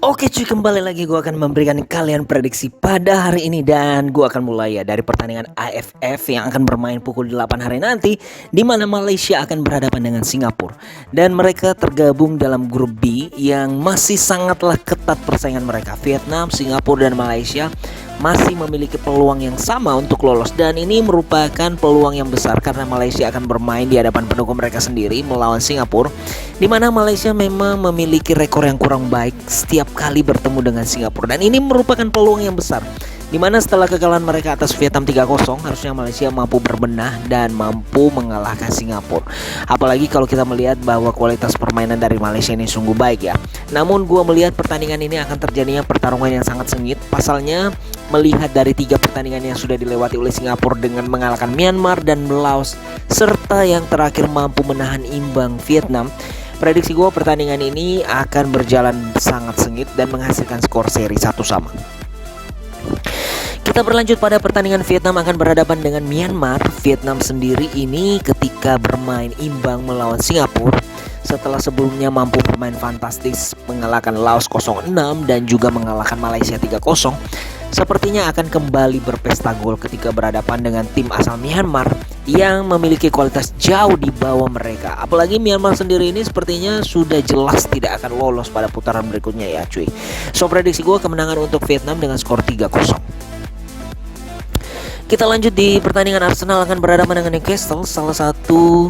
Oke cuy, kembali lagi gue akan memberikan kalian prediksi pada hari ini. Dan gue akan mulai ya dari pertandingan AFF yang akan bermain pukul 8 hari nanti, di mana Malaysia akan berhadapan dengan Singapura. Dan mereka tergabung dalam grup B yang masih sangatlah ketat persaingan mereka. Vietnam, Singapura, dan Malaysia masih memiliki peluang yang sama untuk lolos. Dan ini merupakan peluang yang besar karena Malaysia akan bermain di hadapan pendukung mereka sendiri melawan Singapura, di mana Malaysia memang memiliki rekor yang kurang baik setiap kali bertemu dengan Singapura. Dan ini merupakan peluang yang besar, di mana setelah kekalahan mereka atas Vietnam 3-0, harusnya Malaysia mampu berbenah dan mampu mengalahkan Singapura. Apalagi kalau kita melihat bahwa kualitas permainan dari Malaysia ini sungguh baik ya. Namun gue melihat pertandingan ini akan terjadinya pertarungan yang sangat sengit. Pasalnya, melihat dari 3 pertandingan yang sudah dilewati oleh Singapura dengan mengalahkan Myanmar dan Laos, serta yang terakhir mampu menahan imbang Vietnam, prediksi gue pertandingan ini akan berjalan sangat sengit dan menghasilkan skor seri 1-1. Kita berlanjut pada pertandingan Vietnam akan berhadapan dengan Myanmar. Vietnam sendiri ini ketika bermain imbang melawan Singapura, setelah sebelumnya mampu bermain fantastis mengalahkan Laos 0-6 dan juga mengalahkan Malaysia 3-0, sepertinya akan kembali berpesta gol ketika berhadapan dengan tim asal Myanmar yang memiliki kualitas jauh di bawah mereka. Apalagi Myanmar sendiri ini sepertinya sudah jelas tidak akan lolos pada putaran berikutnya ya cuy. So prediksi gue kemenangan untuk Vietnam dengan skor 3-0. Kita lanjut di pertandingan Arsenal akan berhadapan dengan Newcastle, salah satu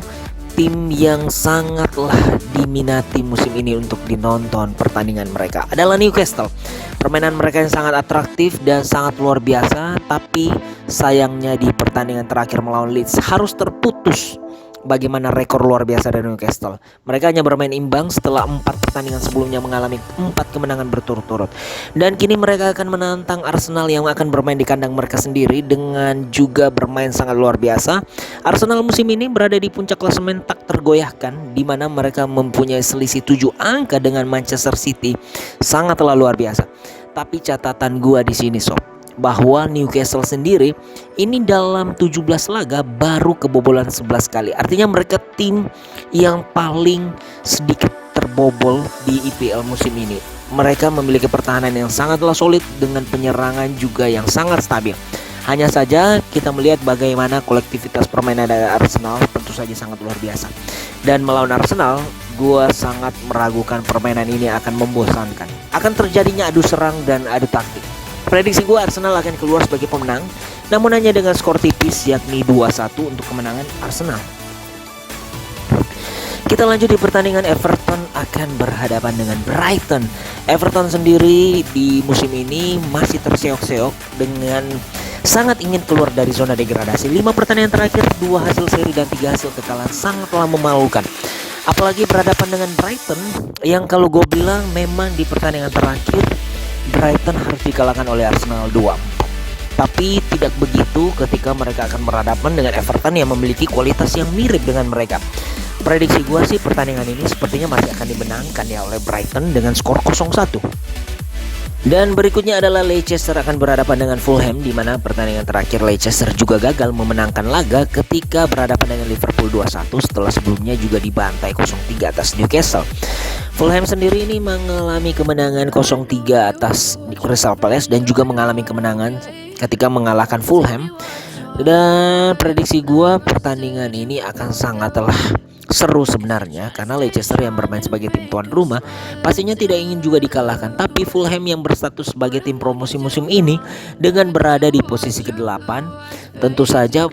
tim yang sangatlah diminati musim ini untuk dinonton. Pertandingan mereka adalah Newcastle. Permainan mereka yang sangat atraktif dan sangat luar biasa, tapi sayangnya di pertandingan terakhir melawan Leeds harus terputus. Bagaimana rekor luar biasa dari Newcastle. Mereka hanya bermain imbang setelah 4 pertandingan sebelumnya mengalami 4 kemenangan berturut-turut. Dan kini mereka akan menantang Arsenal yang akan bermain di kandang mereka sendiri dengan juga bermain sangat luar biasa. Arsenal musim ini berada di puncak klasemen tak tergoyahkan, di mana mereka mempunyai selisih 7 angka dengan Manchester City. Sangatlah luar biasa. Tapi catatan gua di sini sob, bahwa Newcastle sendiri ini dalam 17 laga baru kebobolan 11 kali. Artinya mereka tim yang paling sedikit terbobol di IPL musim ini. Mereka memiliki pertahanan yang sangatlah solid dengan penyerangan juga yang sangat stabil. Hanya saja kita melihat bagaimana kolektivitas permainan dari Arsenal tentu saja sangat luar biasa. Dan melawan Arsenal, gua sangat meragukan permainan ini akan membosankan. Akan terjadinya adu serang dan adu taktik. Prediksi gue Arsenal akan keluar sebagai pemenang, namun hanya dengan skor tipis yakni 2-1 untuk kemenangan Arsenal. Kita lanjut di pertandingan Everton akan berhadapan dengan Brighton. Everton sendiri di musim ini masih terseok-seok dengan sangat ingin keluar dari zona degradasi. 5 pertandingan terakhir, 2 hasil seri dan 3 hasil kekalahan, sangatlah memalukan. Apalagi berhadapan dengan Brighton yang kalau gue bilang memang di pertandingan terakhir Brighton harus dikalahkan oleh Arsenal 2-4. Tapi tidak begitu ketika mereka akan berhadapan dengan Everton yang memiliki kualitas yang mirip dengan mereka. Prediksi gue sih pertandingan ini sepertinya masih akan dimenangkan ya oleh Brighton dengan skor 0-1. Dan berikutnya adalah Leicester akan berhadapan dengan Fulham, di mana pertandingan terakhir Leicester juga gagal memenangkan laga ketika berhadapan dengan Liverpool 2-1 setelah sebelumnya juga dibantai 0-3 atas Newcastle. Fulham sendiri ini mengalami kemenangan 0-3 atas Crystal Palace dan juga mengalami kemenangan ketika mengalahkan Fulham. Dan prediksi gua pertandingan ini akan sangatlah seru sebenarnya karena Leicester yang bermain sebagai tim tuan rumah pastinya tidak ingin juga dikalahkan. Tapi Fulham yang berstatus sebagai tim promosi musim ini dengan berada di posisi ke-8 tentu saja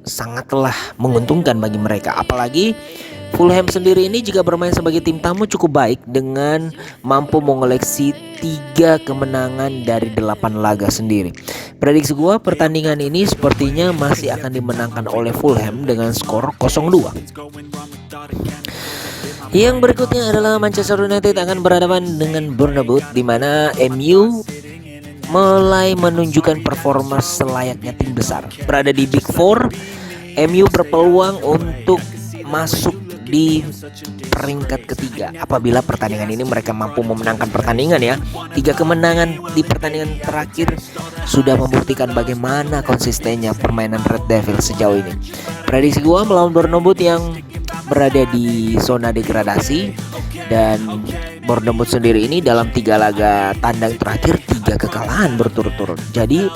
sangatlah menguntungkan bagi mereka. Apalagi Fulham sendiri ini jika bermain sebagai tim tamu cukup baik dengan mampu mengoleksi 3 kemenangan dari 8 laga sendiri. Prediksi gua pertandingan ini sepertinya masih akan dimenangkan oleh Fulham dengan skor 0-2. Yang berikutnya adalah Manchester United akan berhadapan dengan Bournemouth, di mana MU mulai menunjukkan performa selayaknya tim besar. Berada di Big Four, MU berpeluang untuk masuk di peringkat ketiga apabila pertandingan ini mereka mampu memenangkan pertandingan ya. 3 kemenangan di pertandingan terakhir sudah membuktikan bagaimana konsistennya permainan Red Devil sejauh ini. Prediksi gua melawan Bournemouth yang berada di zona degradasi dan Bournemouth sendiri ini dalam 3 laga tandang terakhir 3 kekalahan berturut-turut. Jadi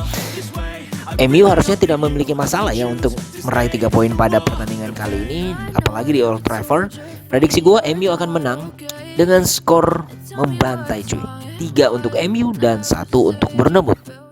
MU harusnya tidak memiliki masalah ya untuk meraih 3 poin pada pertandingan kali ini, apalagi di Old Trafford. Prediksi gue MU akan menang dengan skor membantai cuy. 3 untuk MU dan 1 untuk Bournemouth.